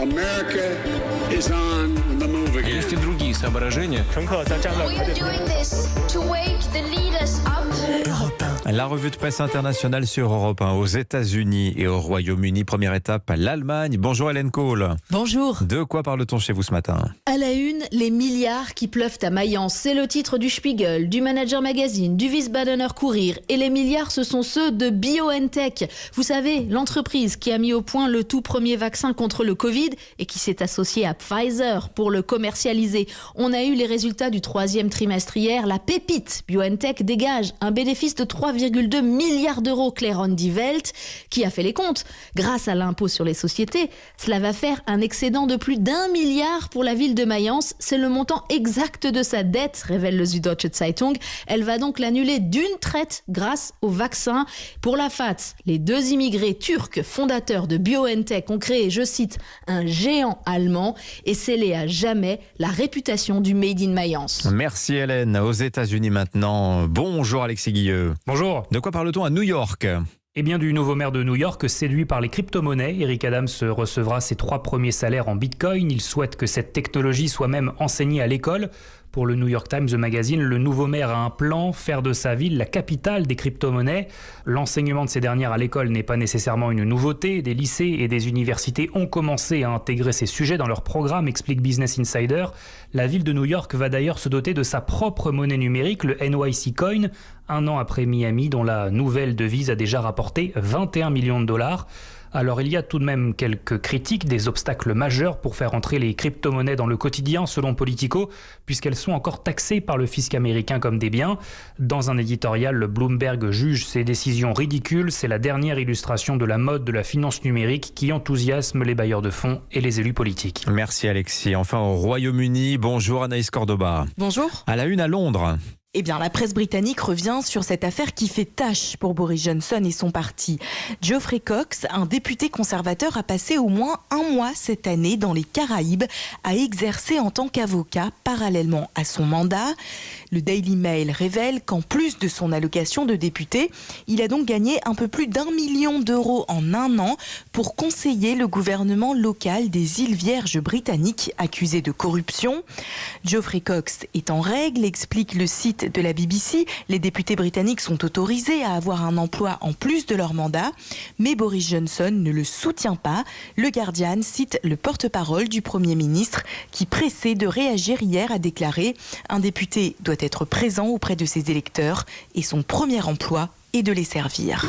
America is on the move again. Есть и другие соображения. We are doing this to wake the leaders up. La revue de presse internationale sur Europe 1 aux États-Unis et au Royaume-Uni. Première étape, l'Allemagne. Bonjour Hélène Kohl. Bonjour. De quoi parle-t-on chez vous ce matin ? À la une, les milliards qui pleuvent à Mayence. C'est le titre du Spiegel, du Manager Magazine, du Wiesbadener Kurier. Et les milliards, ce sont ceux de BioNTech. Vous savez, l'entreprise qui a mis au point le tout premier vaccin contre le Covid et qui s'est associée à Pfizer pour le commercialiser. On a eu les résultats du troisième trimestre hier. La pépite BioNTech dégage un bénéfice de 3,2 milliards d'euros. Clairon Die Welt, qui a fait les comptes. Grâce à l'impôt sur les sociétés, cela va faire un excédent de plus d'1 milliard pour la ville de Mayence. C'est le montant exact de sa dette, révèle le Süddeutsche Zeitung. Elle va donc l'annuler d'une traite grâce au vaccin. Pour la FATS, les deux immigrés turcs fondateurs de BioNTech ont créé, je cite, un géant allemand et scellé à jamais la réputation du Made in Mayence. Merci Hélène. Aux États-Unis maintenant. Bonjour Alexis Guilleux. Bonjour. De quoi parle-t-on à New York ? Eh bien, du nouveau maire de New York, séduit par les crypto-monnaies, Eric Adams recevra ses 3 premiers salaires en Bitcoin. Il souhaite que cette technologie soit même enseignée à l'école. Pour le New York Times Magazine, le nouveau maire a un plan, faire de sa ville la capitale des crypto-monnaies. L'enseignement de ces dernières à l'école n'est pas nécessairement une nouveauté. Des lycées et des universités ont commencé à intégrer ces sujets dans leur programme, explique Business Insider. La ville de New York va d'ailleurs se doter de sa propre monnaie numérique, le NYC Coin, un an après Miami, dont la nouvelle devise a déjà rapporté 21 millions de dollars. Alors il y a tout de même quelques critiques, des obstacles majeurs pour faire entrer les crypto-monnaies dans le quotidien selon Politico, puisqu'elles sont encore taxées par le fisc américain comme des biens. Dans un éditorial, le Bloomberg juge ces décisions ridicules. C'est la dernière illustration de la mode de la finance numérique qui enthousiasme les bailleurs de fonds et les élus politiques. Merci Alexis. Enfin au Royaume-Uni, bonjour Anaïs Cordoba. Bonjour. À la une à Londres. Eh bien, la presse britannique revient sur cette affaire qui fait tâche pour Boris Johnson et son parti. Geoffrey Cox, un député conservateur, a passé au moins 1 mois cette année dans les Caraïbes à exercer en tant qu'avocat parallèlement à son mandat. Le Daily Mail révèle qu'en plus de son allocation de député, il a donc gagné un peu plus d'1 million d'euros en 1 an pour conseiller le gouvernement local des îles Vierges britanniques accusé de corruption. Geoffrey Cox est en règle, explique le site de la BBC. Les députés britanniques sont autorisés à avoir un emploi en plus de leur mandat, mais Boris Johnson ne le soutient pas. Le Guardian cite le porte-parole du Premier ministre qui, pressé de réagir hier, a déclaré « Un député doit être présent auprès de ses électeurs et son premier emploi est de les servir ».